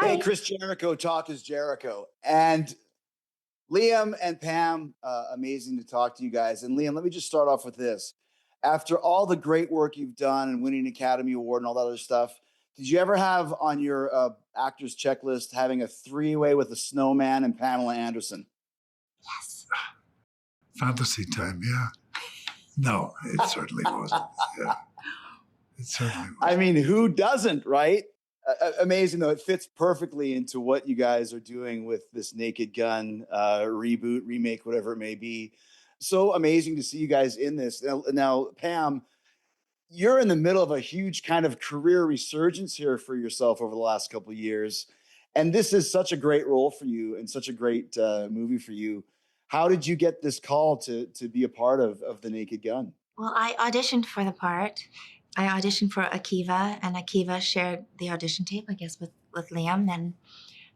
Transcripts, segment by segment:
Hey, Chris Jericho, Talk is Jericho. And Liam and Pam, amazing to talk to you guys. And Liam, let me just start off with this. After all the great work you've done and winning an Academy Award and all that other stuff, did you ever have on your actors checklist having a three-way with a snowman and Pamela Anderson? Yes. Fantasy time, yeah. No, it certainly wasn't. Yeah. It certainly wasn't. I mean, who doesn't, right? Amazing, though. It fits perfectly into what you guys are doing with this Naked Gun reboot, remake, whatever it may be. So amazing to see you guys in this. Now, Pam, you're in the middle of a huge kind of career resurgence here for yourself over the last couple of years. And this is such a great role for you and such a great movie for you. How did you get this call to be a part of The Naked Gun? Well, I auditioned for the part. I auditioned for Akiva, and Akiva shared the audition tape, I guess, with Liam, and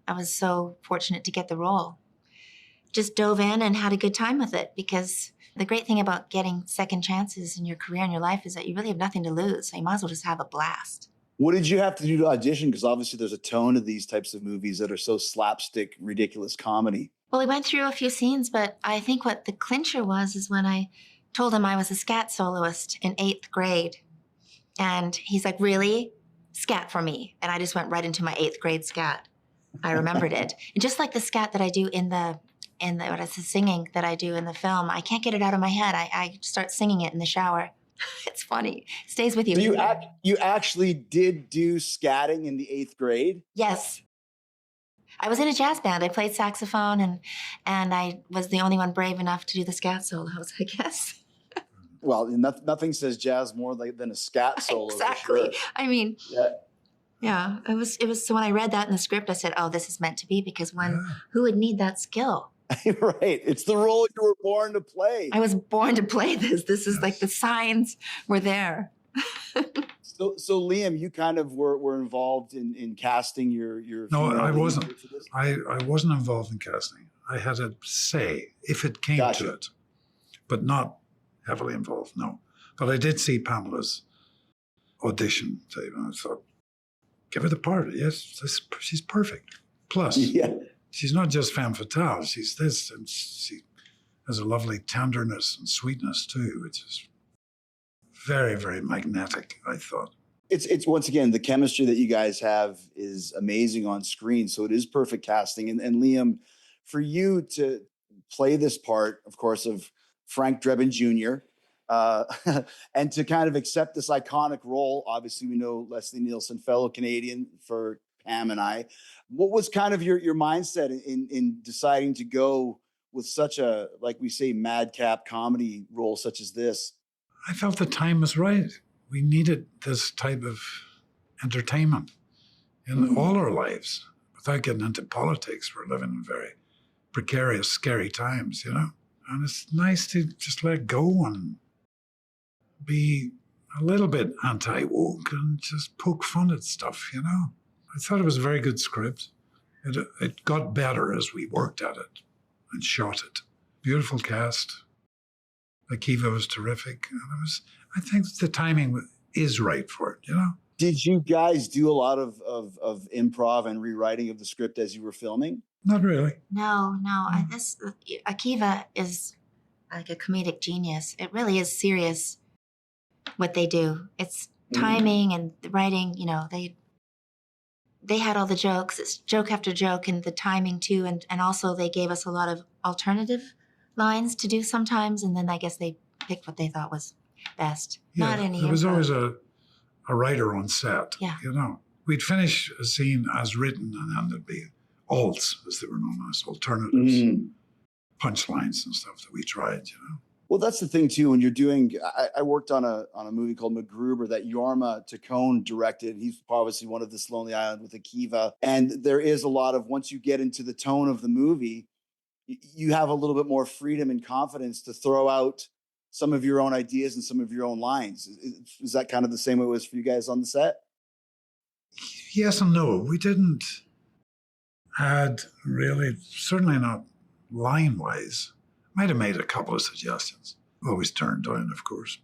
I was so fortunate to get the role. Just dove in and had a good time with it, because the great thing about getting second chances in your career and your life is that you really have nothing to lose, so you might as well just have a blast. What did you have to do to audition? Because obviously there's a tone to these types of movies that are so slapstick, ridiculous comedy. Well, we went through a few scenes, but I think what the clincher was is when I told him I was a scat soloist in 8th grade. And he's like, really? Scat for me. And I just went right into my 8th grade scat. I remembered it. And just like the scat that I do in the what is the singing that I do in the film, I can't get it out of my head. I start singing it in the shower. It's funny. It stays with you. So you actually did do scatting in the 8th grade? Yes. I was in a jazz band. I played saxophone, and I was the only one brave enough to do the scat solos, I guess. Well, nothing says jazz more than a scat solo. Exactly. For sure. I mean, yeah. It was. So when I read that in the script, I said, "Oh, this is meant to be." Because who would need that skill? Right. It's the role you were born to play. I was born to play this. This is like the signs were there. So Liam, you kind of were involved in casting your. No, I wasn't. I wasn't involved in casting. I had a say if it came to it, but not heavily involved, no. But I did see Pamela's audition tape, and I thought, give her the part. Yes, she's perfect. Plus, she's not just femme fatale. She's this, and she has a lovely tenderness and sweetness too, which is very, very magnetic, I thought. It's once again, the chemistry that you guys have is amazing on screen. So it is perfect casting. And Liam, for you to play this part, of course, of Frank Drebin Jr., and to kind of accept this iconic role. Obviously, we know Leslie Nielsen, fellow Canadian for Pam and I. What was kind of your mindset in deciding to go with such a, like we say, madcap comedy role such as this? I felt the time was right. We needed this type of entertainment in all our lives. Without getting into politics, we're living in very precarious, scary times, you know? And it's nice to just let go and be a little bit anti-woke and just poke fun at stuff, you know? I thought it was a very good script. It got better as we worked at it and shot it. Beautiful cast. Akiva was terrific. And I think the timing is right for it, you know? Did you guys do a lot of improv and rewriting of the script as you were filming? Not really. No. Akiva is like a comedic genius. It really is serious what they do. It's timing and the writing, you know, they had all the jokes. It's joke after joke, and the timing too. And also they gave us a lot of alternative lines to do sometimes. And then I guess they picked what they thought was best. Yeah, Not any there was improv. always a writer on set, Yeah. you know. We'd finish a scene as written, and then there'd be alts, as they were known as, alternatives, punchlines and stuff that we tried, you know. Well, that's the thing too. When you're doing, I worked on a movie called MacGruber that Jorma Taccone directed. He's obviously one of This Lonely Island with Akiva, and there is a lot of, once you get into the tone of the movie, you have a little bit more freedom and confidence to throw out some of your own ideas and some of your own lines. Is that kind of the same way it was for you guys on the set? Yes and no. We didn't add really, certainly not line-wise. Might have made a couple of suggestions. Always turned down, of course.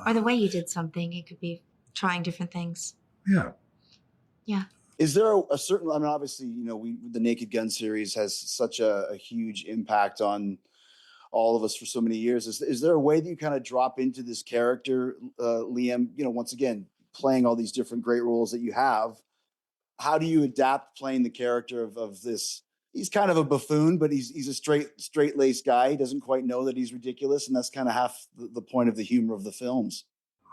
Or the way you did something, you could be trying different things. Yeah. Yeah. Is there a certain, I mean, obviously, the Naked Gun series has such a huge impact on all of us for so many years. Is there a way that you kind of drop into this character, Liam, once again, playing all these different great roles that you have? How do you adapt playing the character of this? He's kind of a buffoon, but he's a straight-laced guy. He doesn't quite know that he's ridiculous. And that's kind of half the point of the humor of the films.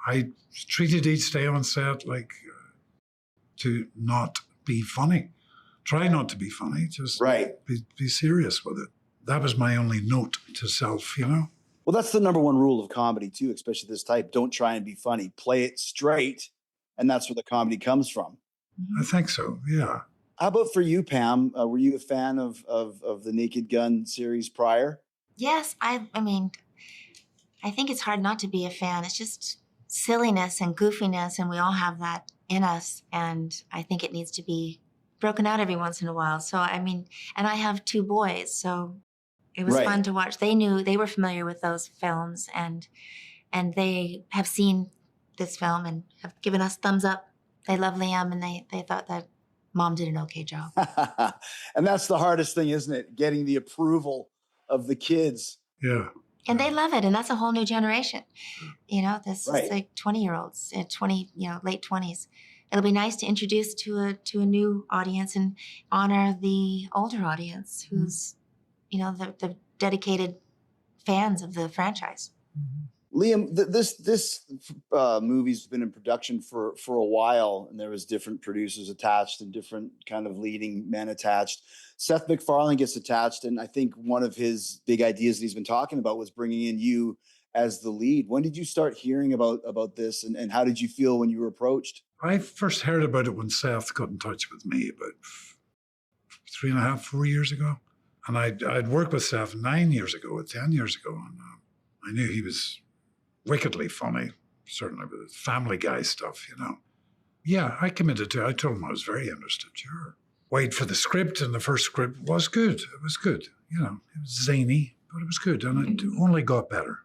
I treated each day on set like to not be funny. Try not to be funny, just right. be serious with it. That was my only note to self, Well, that's the number one rule of comedy too, especially this type. Don't try and be funny. Play it straight, and that's where the comedy comes from. I think so, yeah. How about for you, Pam? Were you a fan of the Naked Gun series prior? Yes, I mean, I think it's hard not to be a fan. It's just silliness and goofiness, and we all have that in us, and I think it needs to be broken out every once in a while. So, I mean, and I have 2 boys, so it was fun to watch. They were familiar with those films, and they have seen this film and have given us thumbs up. They love Liam, and they thought that Mom did an okay job. And that's the hardest thing, isn't it? Getting the approval of the kids. Yeah. And they love it, and that's a whole new generation. This Right. is like 20-year-olds, 20, late 20s. It'll be nice to introduce to a new audience and honor the older audience who's, the dedicated fans of the franchise. Liam, this movie's been in production for a while, and there was different producers attached and different kind of leading men attached. Seth MacFarlane gets attached, and I think one of his big ideas that he's been talking about was bringing in you as the lead. When did you start hearing about this, and how did you feel when you were approached? I first heard about it when Seth got in touch with me about 3.5, 4 years ago. And I'd worked with Seth 9 years ago, 10 years ago, and I knew he was wickedly funny, certainly with his Family Guy stuff, Yeah, I committed to it. I told him I was very interested, sure. Wait for the script, and the first script was good. It was good, It was zany, but it was good, and it only got better,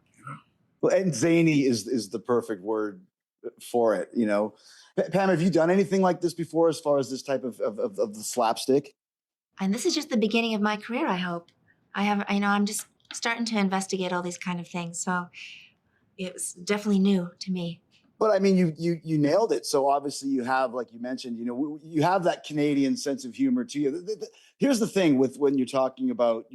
Well, and zany is the perfect word for it, Pam, have you done anything like this before as far as this type of the slapstick? And this is just the beginning of my career, I hope. I'm just starting to investigate all these kind of things. So it was definitely new to me. But I mean, you nailed it. So obviously you have, like you mentioned, you have that Canadian sense of humor to you. Here's the thing with when you're talking about,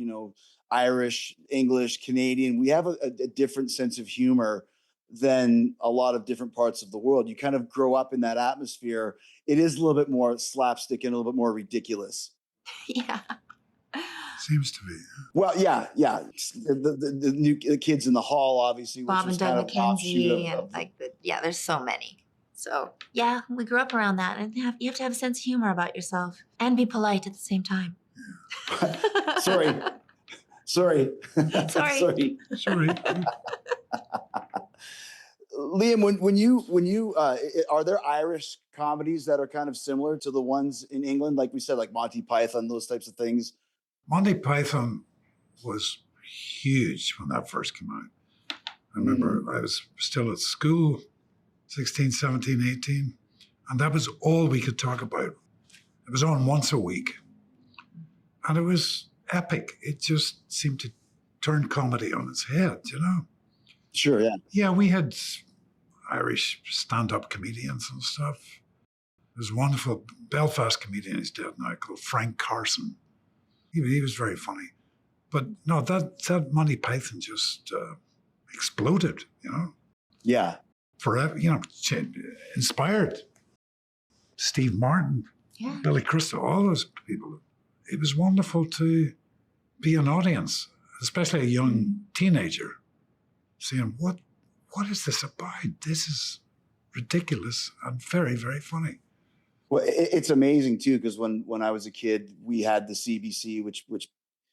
Irish, English, Canadian, we have a different sense of humor than a lot of different parts of the world. You kind of grow up in that atmosphere. It is a little bit more slapstick and a little bit more ridiculous. Yeah. Seems to be. Well, yeah. The new kids in the hall, obviously. Bob and Doug McKenzie, and there's so many. So yeah, we grew up around that, and you have to have a sense of humor about yourself and be polite at the same time. Sorry. Liam, when you are there Irish comedies that are kind of similar to the ones in England, like we said, like Monty Python, those types of things? Monty Python was huge when that first came out. I remember I was still at school, 16, 17, 18, and that was all we could talk about. It was on once a week, and it was epic. It just seemed to turn comedy on its head, Sure, yeah. Yeah, we had Irish stand-up comedians and stuff. There's a wonderful Belfast comedian, he's dead now, called Frank Carson. He was very funny. But no, that Monty Python just exploded, Yeah. Forever, inspired Steve Martin, Billy Crystal, all those people. It was wonderful to be an audience, especially a young teenager, saying, what is this about? This is ridiculous and very, very funny. Well, it's amazing too, because when I was a kid, we had the CBC, which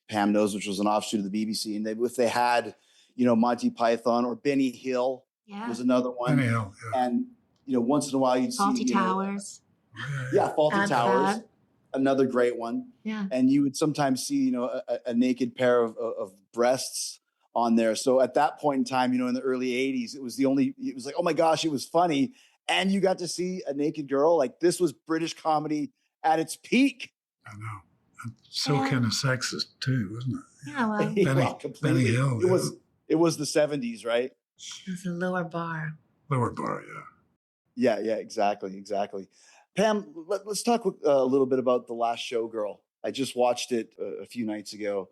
Pam knows, which was an offshoot of the BBC, and if they had, Monty Python or Benny Hill was another one. Benny Hill, yeah. And once in a while you'd Fawlty see Towers. Fawlty Towers, another great one. Yeah. And you would sometimes see, a naked pair of breasts on there. So at that point in time, in the early 80s, it was like, oh my gosh, it was funny. and you got to see a naked girl. Like, this was British comedy at its peak. I know. And so kind of sexist too, wasn't it? Yeah, well, Benny Hill. It was the 70s, right? it was a lower bar. Lower bar, yeah. Yeah, exactly. Pam, let's talk a little bit about The Last Showgirl. I just watched it a few nights ago,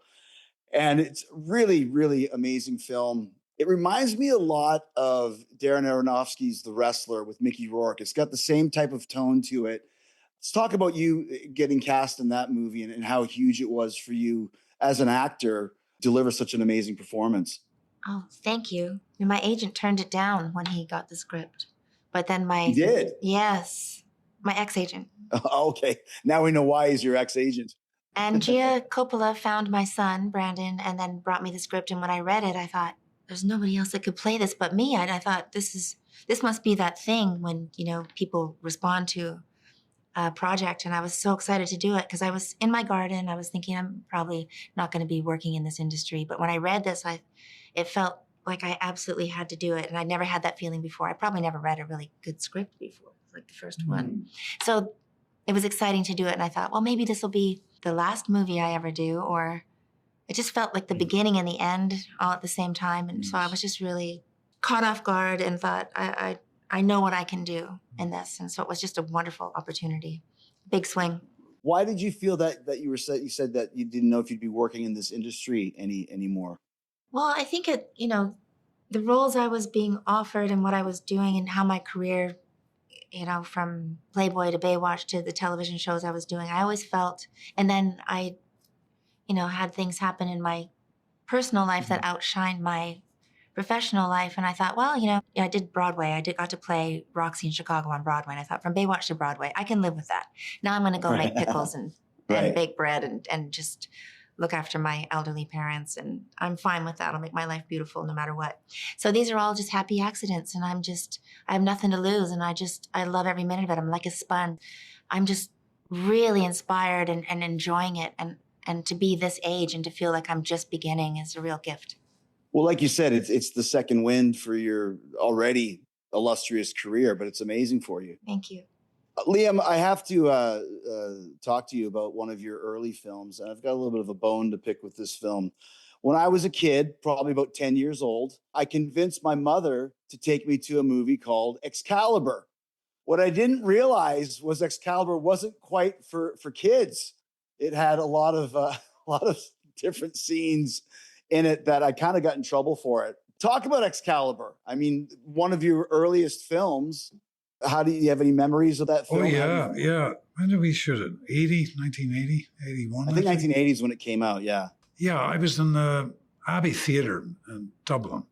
and it's really, really amazing film. It reminds me a lot of Darren Aronofsky's The Wrestler with Mickey Rourke. It's got the same type of tone to it. Let's talk about you getting cast in that movie and how huge it was for you as an actor to deliver such an amazing performance. Oh, thank you. My agent turned it down when he got the script. But then He did? Yes, my ex-agent. Okay. Now we know why he's your ex-agent. And Gia Coppola found my son, Brandon, and then brought me the script. And when I read it, I thought, there's nobody else that could play this but me. And I thought, this must be that thing when, people respond to a project. And I was so excited to do it because I was in my garden. I was thinking I'm probably not going to be working in this industry. But when I read this, it felt like I absolutely had to do it. And I never had that feeling before. I probably never read a really good script before, like the first one. So it was exciting to do it. And I thought, well, maybe this will be the last movie I ever do. Or it just felt like the beginning and the end all at the same time. And so I was just really caught off guard and thought, I know what I can do in this. And so it was just a wonderful opportunity. Big swing. Why did you feel that you said that you didn't know if you'd be working in this industry anymore? Well, I think the roles I was being offered and what I was doing and how my career, from Playboy to Baywatch to the television shows I was doing, I always felt, and then I, had things happen in my personal life that outshined my professional life. And I thought, well, I did Broadway. I got to play Roxy in Chicago on Broadway. And I thought, from Baywatch to Broadway, I can live with that. Now I'm going to go make pickles and bake bread and just look after my elderly parents. And I'm fine with that. I'll make my life beautiful no matter what. So these are all just happy accidents. And I have nothing to lose. And I love every minute of it. I'm like a sponge. I'm just really inspired and enjoying it. And to be this age and to feel like I'm just beginning is a real gift. Well, like you said, it's the second wind for your already illustrious career, but it's amazing for you. Thank you. Liam, I have to talk to you about one of your early films, and I've got a little bit of a bone to pick with this film. When I was a kid, probably about 10 years old, I convinced my mother to take me to a movie called Excalibur. What I didn't realize was Excalibur wasn't quite for kids. It had a lot of different scenes in it that I kind of got in trouble for it. Talk about Excalibur. I mean, one of your earliest films. Do you have any memories of that film? Oh, yeah. When did we shoot it? 1980, 81? I think 1980 is when it came out, yeah. Yeah, I was in the Abbey Theatre in Dublin.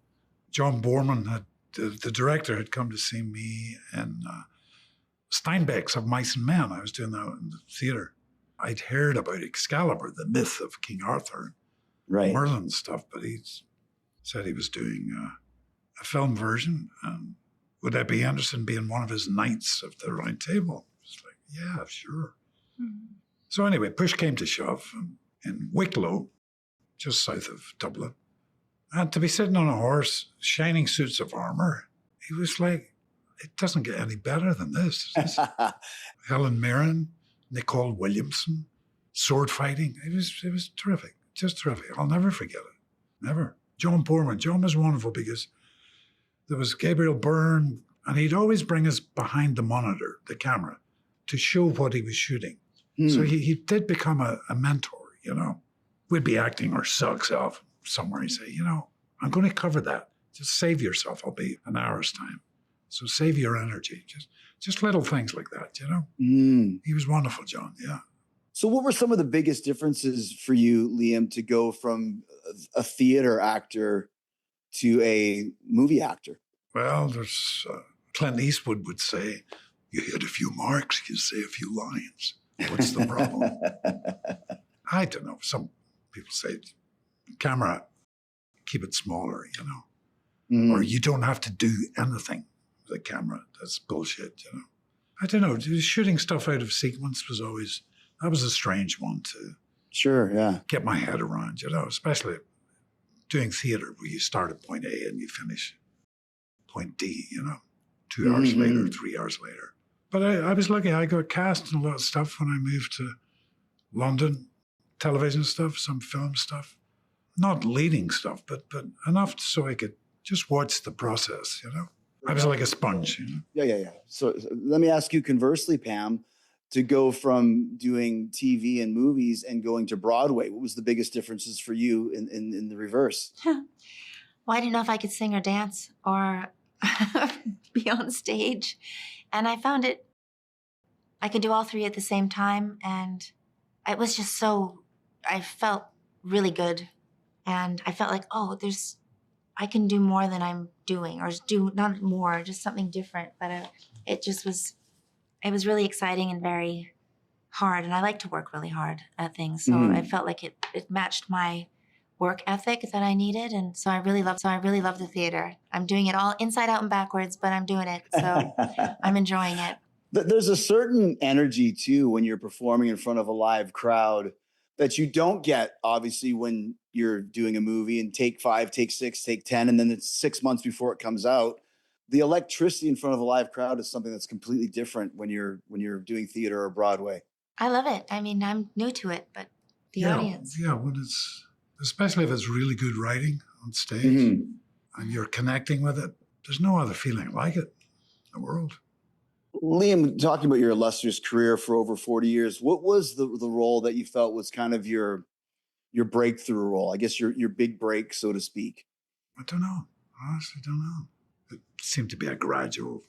John Borman, the director, had come to see me in Steinbeck's Of Mice and Men. I was doing that in the theatre. I'd heard about Excalibur, the myth of King Arthur, right, Merlin stuff, but he said he was doing a film version. Would I be interested in being one of his knights of the Round Table? It's like, yeah, sure. Mm-hmm. So anyway, push came to shove in Wicklow, just south of Dublin. And to be sitting on a horse, shining suits of armor, he was like, it doesn't get any better than this. Helen Mirren, Nicole Williamson, sword fighting. It was terrific, just terrific. I'll never forget it, never. John Borman. John was wonderful because there was Gabriel Byrne, and he'd always bring us behind the monitor, the camera, to show what he was shooting. So he did become a mentor, We'd be acting our socks off somewhere. He'd say, I'm going to cover that. Just save yourself. I'll be an hour's time. So save your energy. Just little things like that, He was wonderful, John, yeah. So what were some of the biggest differences for you, Liam, to go from a theater actor to a movie actor? Well, there's Clint Eastwood would say, you hit a few marks, you say a few lines. What's the problem? I don't know. Some people say, camera, keep it smaller, Or you don't have to do anything with a camera. That's bullshit, I don't know. Shooting stuff out of sequence that was a strange one to get my head around, especially doing theater where you start at point A and you finish point D, 2 hours later, 3 hours later. But I was lucky. I got cast in a lot of stuff when I moved to London, television stuff, some film stuff. Not leading stuff, but enough so I could just watch the process, you know? I was like a sponge, you know? Yeah. So let me ask you conversely, Pam, to go from doing TV and movies and going to Broadway, what was the biggest differences for you in the reverse? Well, I didn't know if I could sing or dance or be on stage. And I found I could do all three at the same time. And it was just I felt really good. And I felt like, I can do more than I'm doing, or do not more, just something different. But it was really exciting and very hard. And I like to work really hard at things. So I felt like it matched my work ethic that I needed. And so I really love the theater. I'm doing it all inside out and backwards, but I'm doing it. So I'm enjoying it. There's a certain energy too when you're performing in front of a live crowd that you don't get, obviously, when you're doing a movie and take 5, take 6, take 10, and then it's 6 months before it comes out. The electricity in front of a live crowd is something that's completely different when you're doing theater or Broadway. I love it. I mean, I'm new to it, but the audience. Yeah, when especially if it's really good writing on stage and you're connecting with it, there's no other feeling like it in the world. Liam, talking about your illustrious career for over 40 years, what was the role that you felt was kind of your breakthrough role? I guess your big break, so to speak. I don't know. I honestly don't know. It seemed to be a gradual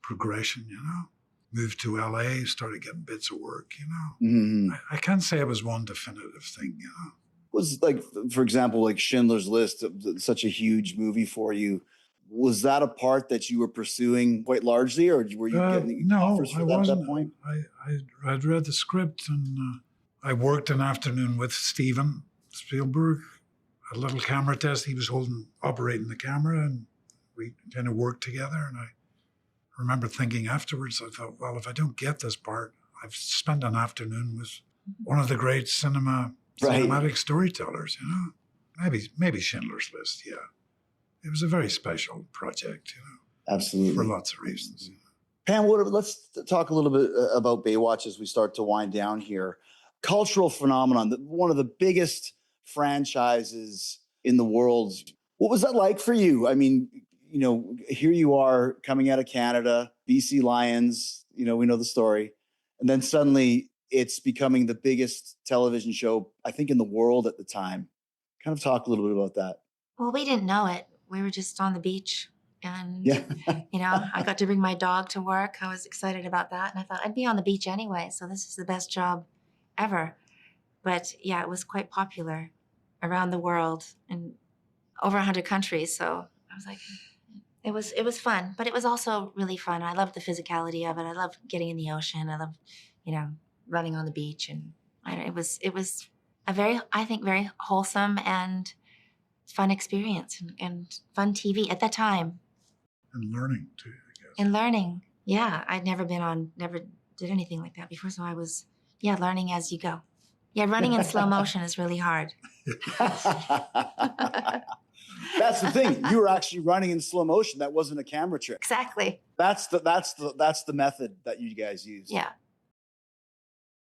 progression, you know. Moved to LA, started getting bits of work, you know. I can't say it was one definitive thing, you know. Was like, for example, like Schindler's List, such a huge movie for you. Was that a part that you were pursuing quite largely, or were you getting offers for that at that point? I'd read the script, and I worked an afternoon with Steven Spielberg, a little camera test. He was operating the camera, and we kind of worked together. And I remember thinking afterwards, I thought, well, if I don't get this part, I've spent an afternoon with one of the great cinematic storytellers, you know. Maybe Schindler's List, yeah. It was a very special project, you know. Absolutely. For lots of reasons. Pam, let's talk a little bit about Baywatch as we start to wind down here. Cultural phenomenon, one of the biggest franchises in the world. What was that like for you? I mean, you know, here you are coming out of Canada, BC Lions, you know, we know the story. And then suddenly it's becoming the biggest television show, I think, in the world at the time. Kind of talk a little bit about that. Well, we didn't know it. We were just on the beach. And, you know, I got to bring my dog to work. I was excited about that. And I thought I'd be on the beach anyway. So this is the best job ever. But yeah, it was quite popular around the world in over 100 countries. So I was like, it was fun, but it was also really fun. I loved the physicality of it. I loved getting in the ocean. I loved, you know, running on the beach. And it was a very wholesome and fun experience and fun TV at that time. And learning too, I guess. And learning. Yeah. I'd never did anything like that before. So I was, learning as you go. Yeah, running in slow motion is really hard. That's the thing. You were actually running in slow motion. That wasn't a camera trick. Exactly. That's the method that you guys use. Yeah.